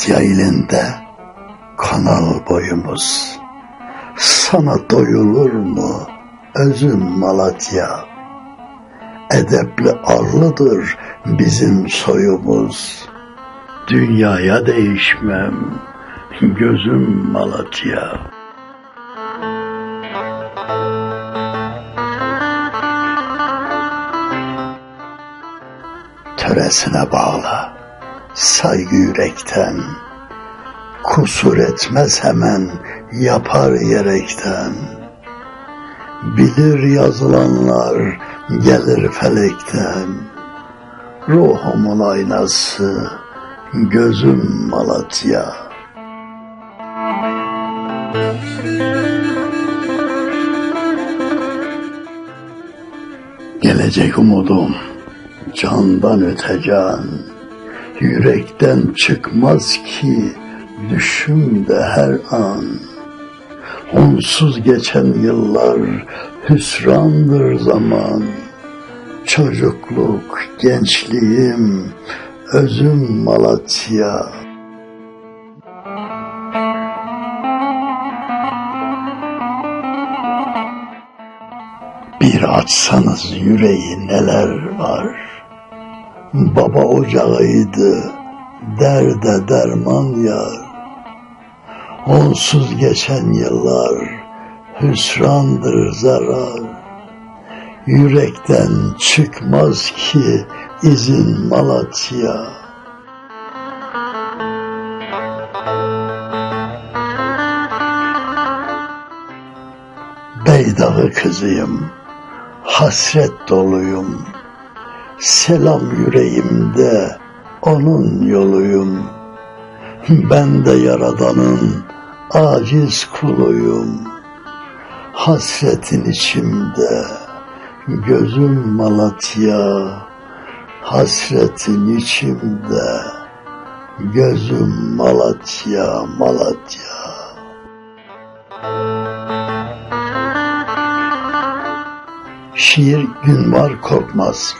Malatya ilinde kanal boyumuz. Sana doyulur mu özüm Malatya? Edepli arlıdır bizim soyumuz. Dünyaya değişmem gözüm Malatya. Töresine bağlı saygı yürekten, kusur etmez hemen yapar yerekten. Bilir yazılanlar gelir felekten, ruhumun aynası gözüm Malatya. Gelecek umudum candan öte can, yürekten çıkmaz ki düşümde her an. Onsuz geçen yıllar hüsrandır zaman, çocukluk, gençliğim, özüm Malatya. Bir açsanız yüreği neler var. Baba ocağıydı, derde derman yar. Onsuz geçen yıllar hüsrandır zarar. Yürekten çıkmaz ki izin Malatya. Beydağı kızıyım, hasret doluyum. Selam yüreğimde, onun yoluyum. Ben de Yaradan'ın aciz kuluyum. Hasretin içimde, gözüm Malatya. Hasretin içimde, gözüm Malatya, Malatya. Şiir Günvar Korkmaz.